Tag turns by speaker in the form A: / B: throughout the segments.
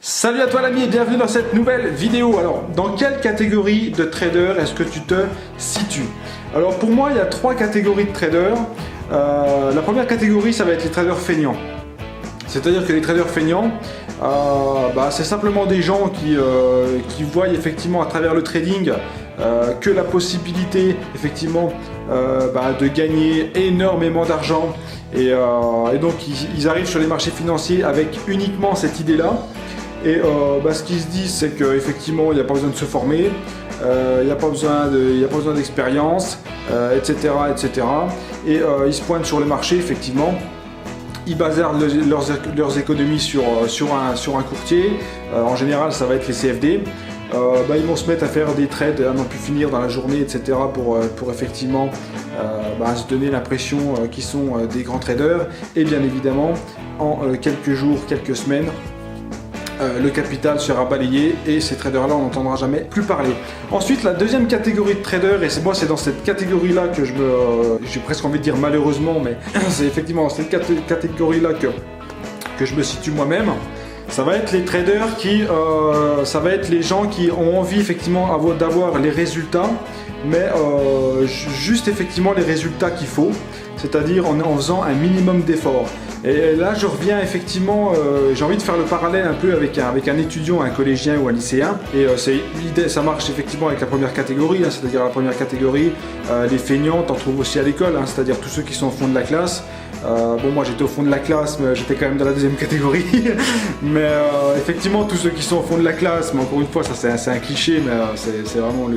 A: Salut à toi l'ami et bienvenue dans cette nouvelle vidéo. Alors, dans quelle catégorie de trader est-ce que tu te situes? Alors pour moi, il y a trois catégories de traders. La première catégorie, ça va être les traders feignants. C'est-à-dire que les traders feignants, c'est simplement des gens qui voient effectivement à travers le trading que la possibilité effectivement de gagner énormément d'argent et donc ils arrivent sur les marchés financiers avec uniquement cette idée-là. Et ce qu'ils se disent, c'est qu'effectivement, il n'y a pas besoin de se former, il n'y a pas besoin d'expérience, etc., etc. Et ils se pointent sur le marché, effectivement. Ils bazardent leurs économies sur un courtier. En général, ça va être les CFD. Ils vont se mettre à faire des trades à n'en plus finir dans la journée, etc. pour effectivement se donner l'impression qu'ils sont des grands traders. Et bien évidemment, en quelques jours, quelques semaines, le capital sera balayé et ces traders-là, on n'entendra jamais plus parler. Ensuite, la deuxième catégorie de traders, et c'est dans cette catégorie-là que j'ai presque envie de dire malheureusement, mais c'est effectivement dans cette catégorie-là que je me situe moi-même. Ça va être les traders ça va être les gens qui ont envie effectivement d'avoir les résultats, mais juste effectivement les résultats qu'il faut, c'est-à-dire en faisant un minimum d'efforts. Et là, je reviens effectivement, j'ai envie de faire le parallèle un peu avec un étudiant, un collégien ou un lycéen. Et ça marche effectivement avec la première catégorie, c'est-à-dire la première catégorie, les feignants, t'en trouves aussi à l'école, c'est-à-dire tous ceux qui sont au fond de la classe. Moi j'étais au fond de la classe, mais j'étais quand même dans la deuxième catégorie. Mais effectivement, tous ceux qui sont au fond de la classe, mais encore une fois, ça c'est un cliché, mais c'est vraiment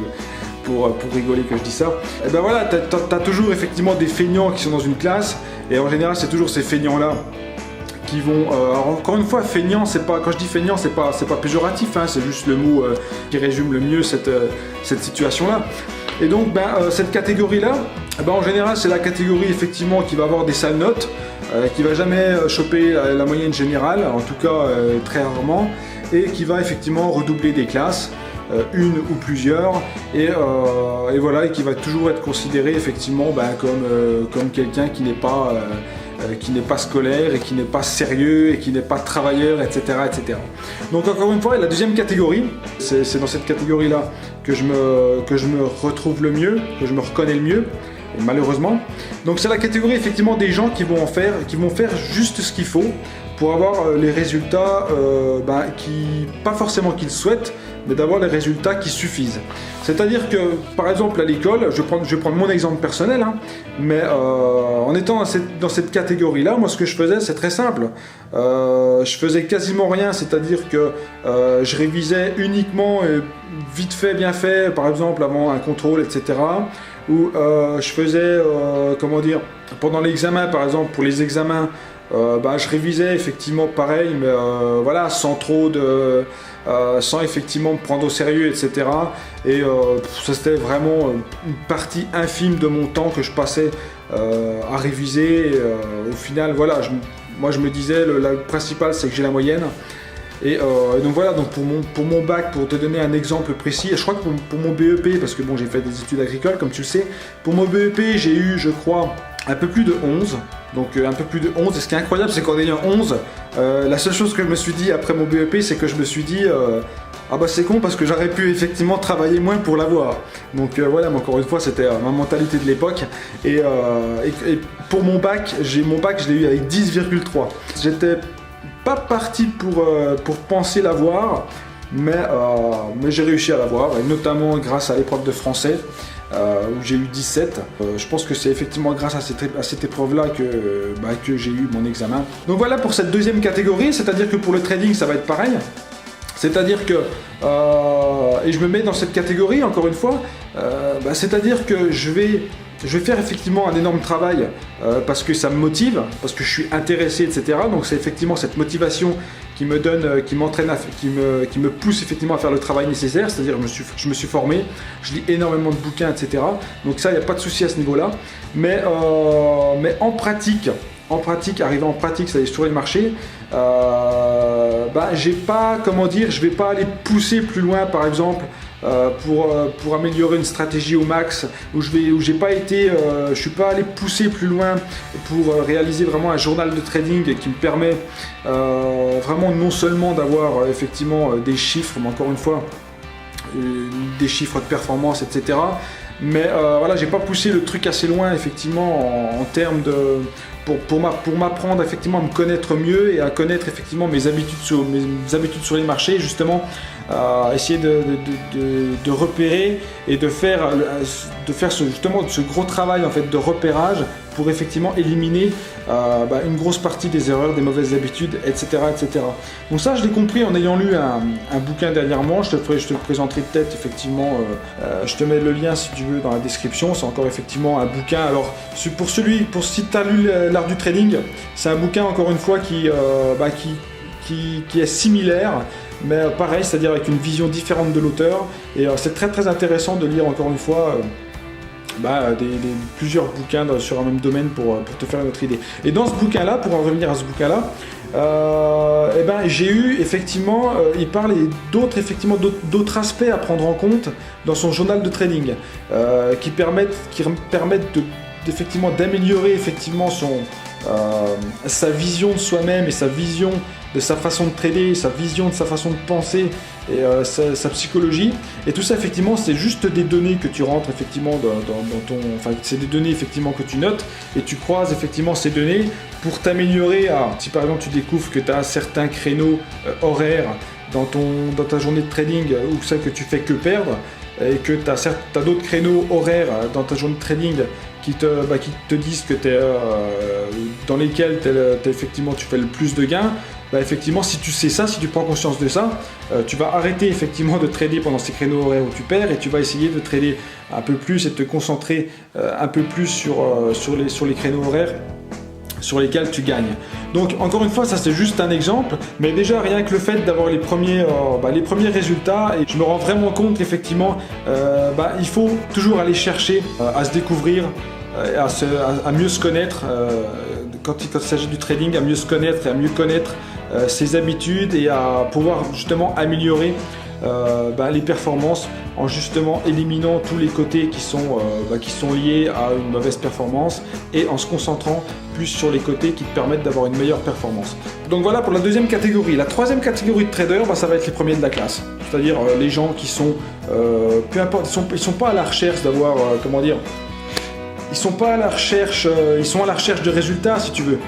A: pour rigoler que je dis ça. Et t'as toujours effectivement des feignants qui sont dans une classe, et en général c'est toujours ces feignants là qui vont. Alors encore une fois, feignant, quand je dis feignant, c'est pas péjoratif, c'est juste le mot qui résume le mieux cette situation là. Et donc cette catégorie là, en général c'est la catégorie effectivement qui va avoir des sales notes, qui va jamais choper la moyenne générale, en tout cas très rarement, et qui va effectivement redoubler des classes. Une ou plusieurs, et qui va toujours être considéré effectivement comme quelqu'un qui n'est pas scolaire et qui n'est pas sérieux et qui n'est pas travailleur, etc., etc. Donc encore une fois, la deuxième catégorie, c'est dans cette catégorie là que je me retrouve le mieux, que je me reconnais le mieux, malheureusement. Donc c'est la catégorie effectivement des gens qui vont faire juste ce qu'il faut pour avoir les résultats pas forcément qu'ils souhaitent, mais d'avoir les résultats qui suffisent. C'est-à-dire que, par exemple, à l'école, je vais prendre mon exemple personnel, mais en étant dans cette catégorie-là, moi ce que je faisais, c'est très simple. Je faisais quasiment rien, c'est-à-dire que je révisais uniquement vite fait, bien fait, par exemple avant un contrôle, etc. Ou je faisais, pendant l'examen, par exemple, pour les examens, je révisais effectivement pareil, mais sans effectivement me prendre au sérieux, etc. Et ça c'était vraiment une partie infime de mon temps que je passais à réviser. Et, au final, moi je me disais, le principal c'est que j'ai la moyenne. Et donc pour mon bac, pour te donner un exemple précis, je crois que pour mon BEP, parce que j'ai fait des études agricoles comme tu le sais, pour mon BEP j'ai eu, je crois, un peu plus de 11. Donc un peu plus de 11, et ce qui est incroyable c'est qu'en ayant 11, la seule chose que je me suis dit après mon BEP, c'est que je me suis dit c'est con parce que j'aurais pu effectivement travailler moins pour l'avoir. Donc mais encore une fois c'était ma mentalité de l'époque. Et pour mon bac, je l'ai eu avec 10,3. J'étais pas parti pour penser l'avoir, mais j'ai réussi à l'avoir, et notamment grâce à l'épreuve de français. Où j'ai eu 17. Je pense que c'est effectivement grâce à cette épreuve-là que j'ai eu mon examen. Donc voilà pour cette deuxième catégorie, c'est-à-dire que pour le trading, ça va être pareil. C'est-à-dire que, et je me mets dans cette catégorie, encore une fois, c'est-à-dire que je vais faire effectivement un énorme travail parce que ça me motive, parce que je suis intéressé, etc. Donc c'est effectivement cette motivation qui me donne, qui m'entraîne, qui me pousse effectivement à faire le travail nécessaire. C'est-à-dire je me suis formé, je lis énormément de bouquins, etc. Donc ça, il n'y a pas de souci à ce niveau-là. Mais en pratique, arrivé en pratique, c'est-à-dire sur les marchés, je vais pas aller pousser plus loin, par exemple, pour améliorer une stratégie au max, où j'ai pas été, je suis pas allé pousser plus loin pour réaliser vraiment un journal de trading qui me permet vraiment non seulement d'avoir effectivement des chiffres, mais encore une fois des chiffres de performance, etc. Mais voilà, j'ai pas poussé le truc assez loin effectivement en termes de pour m'apprendre effectivement à me connaître mieux et à connaître effectivement mes habitudes sur les marchés, justement essayer de repérer et de faire justement ce gros travail en fait de repérage pour effectivement éliminer une grosse partie des erreurs, des mauvaises habitudes, etc. etc. Donc ça, je l'ai compris en ayant lu un bouquin dernièrement. Je te le présenterai peut-être effectivement, je te mets le lien si tu veux dans la description. C'est encore effectivement un bouquin. Alors si tu as lu l'art du trading, c'est un bouquin encore une fois qui est similaire, mais pareil, c'est-à-dire avec une vision différente de l'auteur. Et c'est très très intéressant de lire encore une fois plusieurs bouquins sur un même domaine pour te faire une autre idée. Et dans ce bouquin-là, pour en revenir à ce bouquin-là, j'ai eu effectivement, il parle d'autres aspects à prendre en compte dans son journal de trading, qui permettent effectivement d'améliorer effectivement sa vision de soi-même et sa vision de sa façon de trader, sa vision de sa façon de penser et sa psychologie. Et tout ça effectivement c'est juste des données que tu rentres effectivement c'est des données effectivement que tu notes et tu croises effectivement ces données pour t'améliorer si par exemple tu découvres que tu as certains créneaux horaires dans ta journée de trading ou celle que tu fais que perdre et que tu as d'autres créneaux horaires dans ta journée de trading qui te disent que dans lesquels effectivement tu fais le plus de gains, effectivement si tu sais ça, si tu prends conscience de ça, tu vas arrêter effectivement de trader pendant ces créneaux horaires où tu perds et tu vas essayer de trader un peu plus et te concentrer un peu plus sur les créneaux horaires sur lesquels tu gagnes. Donc encore une fois, ça c'est juste un exemple, mais déjà rien que le fait d'avoir les premiers résultats, et je me rends vraiment compte qu'effectivement il faut toujours aller chercher à se découvrir, à mieux se connaître quand il s'agit du trading, à mieux se connaître et à mieux connaître ses habitudes et à pouvoir justement améliorer les performances en justement éliminant tous les côtés qui sont liés à une mauvaise performance et en se concentrant plus sur les côtés qui te permettent d'avoir une meilleure performance. Donc voilà pour la deuxième catégorie. La troisième catégorie de traders, ça va être les premiers de la classe, c'est-à-dire les gens qui sont peu importe, ils sont pas à la recherche d'avoir ils sont à la recherche de résultats si tu veux.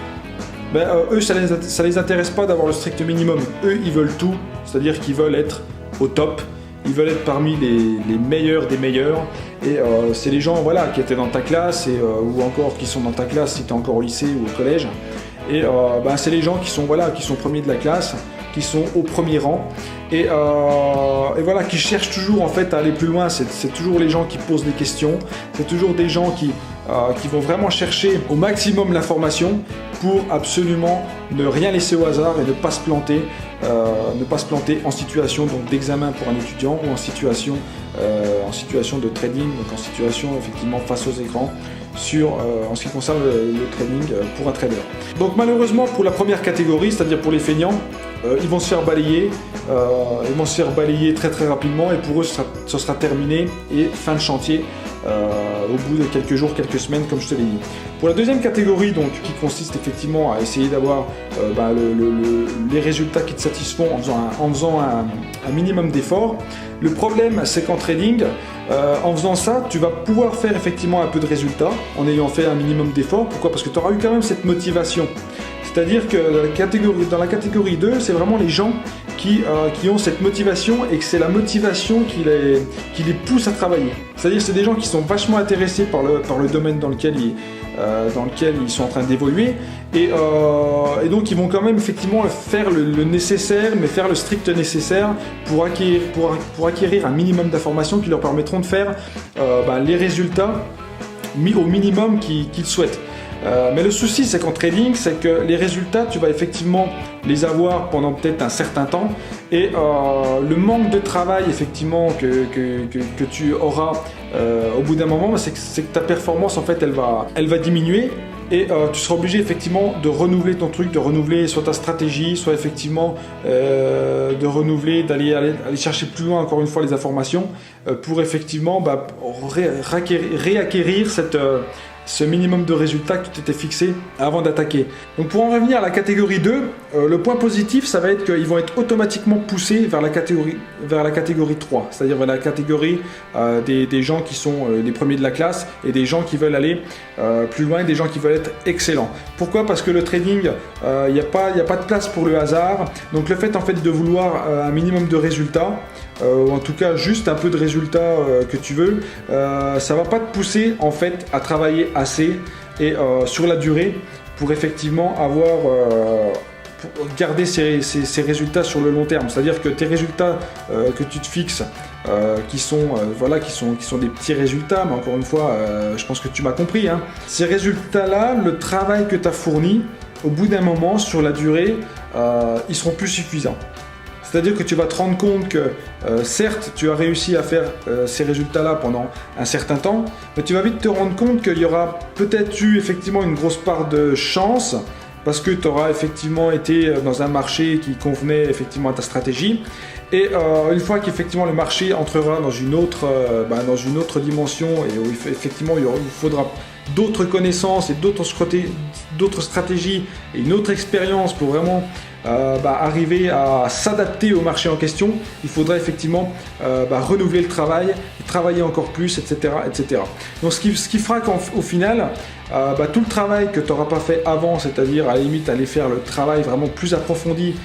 A: Eux ça les intéresse pas d'avoir le strict minimum. Eux ils veulent tout, c'est-à-dire qu'ils veulent être au top, ils veulent être parmi les meilleurs des meilleurs, et c'est les gens qui étaient dans ta classe ou encore qui sont dans ta classe si tu es encore au lycée ou au collège, et c'est les gens qui sont premiers de la classe, qui sont au premier rang et qui cherchent toujours en fait à aller plus loin. C'est toujours les gens qui posent des questions, c'est toujours des gens qui vont vraiment chercher au maximum l'information pour absolument ne rien laisser au hasard et ne pas se planter en situation d'examen pour un étudiant ou en situation de trading, donc en situation effectivement face aux écrans en ce qui concerne le trading pour un trader. Donc malheureusement pour la première catégorie, c'est-à-dire pour les feignants, ils vont se faire balayer, très très rapidement, et pour eux ça sera terminé et fin de chantier au bout de quelques jours, quelques semaines, comme je te l'ai dit. Pour la deuxième catégorie, donc, qui consiste effectivement à essayer d'avoir les résultats qui te satisfont en faisant un minimum d'efforts, le problème c'est qu'en trading, en faisant ça, tu vas pouvoir faire effectivement un peu de résultats en ayant fait un minimum d'efforts. Pourquoi ? Parce que tu auras eu quand même cette motivation. C'est-à-dire que dans la catégorie 2, c'est vraiment les gens qui ont cette motivation, et que c'est la motivation qui les pousse à travailler. C'est-à-dire que c'est des gens qui sont vachement intéressés par le domaine dans lequel ils sont en train d'évoluer, et donc ils vont quand même effectivement faire le nécessaire, mais faire le strict nécessaire pour acquérir un minimum d'informations qui leur permettront de faire les résultats au minimum qu'ils souhaitent. Mais le souci c'est qu'en trading, c'est que les résultats tu vas effectivement les avoir pendant peut-être un certain temps, et le manque de travail effectivement que tu auras au bout d'un moment, c'est que ta performance en fait elle va diminuer, et tu seras obligé effectivement de renouveler ton truc, de renouveler soit ta stratégie, soit effectivement de renouveler, d'aller chercher plus loin encore une fois les informations pour effectivement réacquérir ce minimum de résultats que tu t'étais fixé avant d'attaquer. Donc pour en revenir à la catégorie 2, le point positif, ça va être qu'ils vont être automatiquement poussés vers la catégorie 3, c'est-à-dire vers la catégorie des gens qui sont les premiers de la classe et des gens qui veulent aller plus loin, des gens qui veulent être excellents. Pourquoi? Parce que le trading, il n'y a pas de place pour le hasard. Donc le fait en fait de vouloir un minimum de résultats, ou en tout cas juste un peu de résultats que tu veux, ça va pas te pousser en fait à travailler assez et sur la durée pour effectivement pour garder ces résultats sur le long terme. C'est-à-dire que tes résultats que tu te fixes, qui sont des petits résultats, mais encore une fois, je pense que tu m'as compris, hein. Ces résultats-là, le travail que tu as fourni, au bout d'un moment, sur la durée, ils seront plus suffisants. C'est-à-dire que tu vas te rendre compte que certes, tu as réussi à faire ces résultats-là pendant un certain temps, mais tu vas vite te rendre compte qu'il y aura peut-être eu effectivement une grosse part de chance parce que tu auras effectivement été dans un marché qui convenait effectivement à ta stratégie. Et une fois qu'effectivement le marché entrera dans une autre dimension et où effectivement il faudra d'autres connaissances et d'autres stratégies et une autre expérience pour vraiment arriver à s'adapter au marché en question, il faudra effectivement renouveler le travail, travailler encore plus, etc. etc. Donc ce qui fera qu'au final, tout le travail que tu n'auras pas fait avant, c'est-à-dire à la limite aller faire le travail vraiment plus approfondi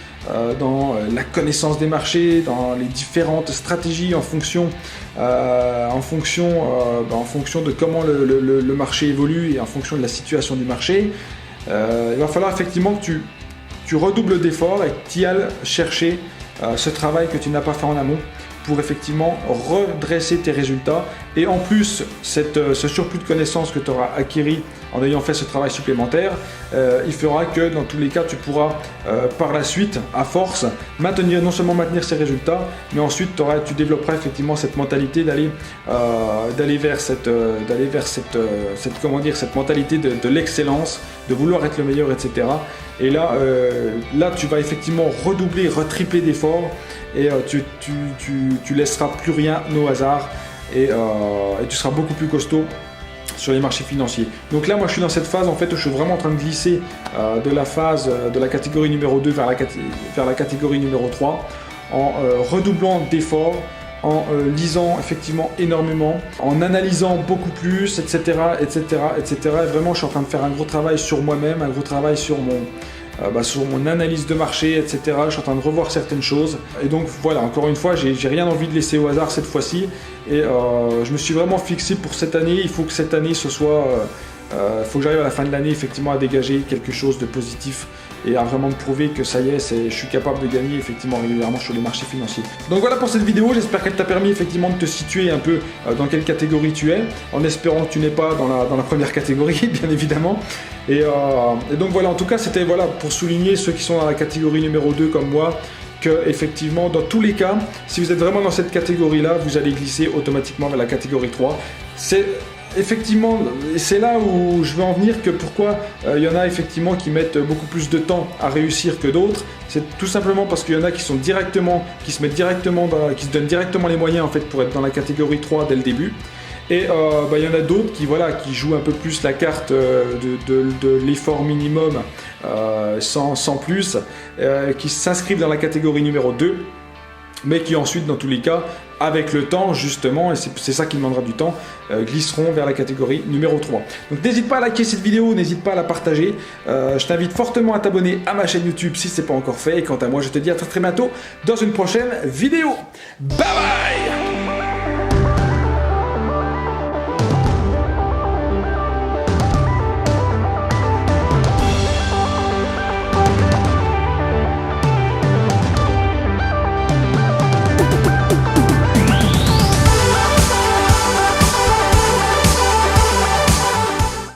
A: dans la connaissance des marchés, dans les différentes stratégies en fonction de comment le marché évolue et en fonction de la situation du marché, il va falloir effectivement que tu redoubles d'efforts et que tu ailles chercher ce travail que tu n'as pas fait en amont pour effectivement redresser tes résultats. Et en plus, ce surplus de connaissances que tu auras acquis en ayant fait ce travail supplémentaire, il fera que dans tous les cas, tu pourras par la suite, à force, non seulement maintenir ces résultats, mais ensuite tu développeras effectivement cette mentalité d'aller vers cette mentalité de l'excellence, de vouloir être le meilleur, etc. Et là, tu vas effectivement redoubler, retripler d'efforts et tu laisseras plus rien au hasard et tu seras beaucoup plus costaud sur les marchés financiers. Donc là, moi, je suis dans cette phase en fait où je suis vraiment en train de glisser de la phase de la catégorie numéro 2 vers la catégorie numéro 3 en redoublant d'efforts, en lisant effectivement énormément, en analysant beaucoup plus, etc., etc., etc. Et vraiment, je suis en train de faire un gros travail sur moi-même, un gros travail sur mon analyse de marché, etc. Je suis en train de revoir certaines choses. Et donc voilà, encore une fois, j'ai rien envie de laisser au hasard cette fois-ci. Et je me suis vraiment fixé pour cette année. Il faut que cette année, faut que j'arrive à la fin de l'année effectivement à dégager quelque chose de positif et à vraiment me prouver que ça y est, je suis capable de gagner effectivement régulièrement sur les marchés financiers. Donc voilà pour cette vidéo, j'espère qu'elle t'a permis effectivement de te situer un peu dans quelle catégorie tu es, en espérant que tu n'es pas dans la première catégorie, bien évidemment. Et donc voilà, en tout cas, c'était pour souligner ceux qui sont dans la catégorie numéro 2 comme moi, que effectivement, dans tous les cas, si vous êtes vraiment dans cette catégorie-là, vous allez glisser automatiquement vers la catégorie 3. Effectivement, c'est là où je veux en venir, que pourquoi il y en a effectivement qui mettent beaucoup plus de temps à réussir que d'autres. C'est tout simplement parce qu'il y en a qui se donnent directement les moyens en fait pour être dans la catégorie 3 dès le début. Et il y en a d'autres qui jouent un peu plus la carte de l'effort minimum sans plus, qui s'inscrivent dans la catégorie numéro 2, mais qui ensuite, dans tous les cas, avec le temps, justement, et c'est ça qui demandera du temps, glisseront vers la catégorie numéro 3. Donc n'hésite pas à liker cette vidéo, n'hésite pas à la partager. Je t'invite fortement à t'abonner à ma chaîne YouTube si ce n'est pas encore fait. Et quant à moi, je te dis à très très bientôt dans une prochaine vidéo. Bye bye!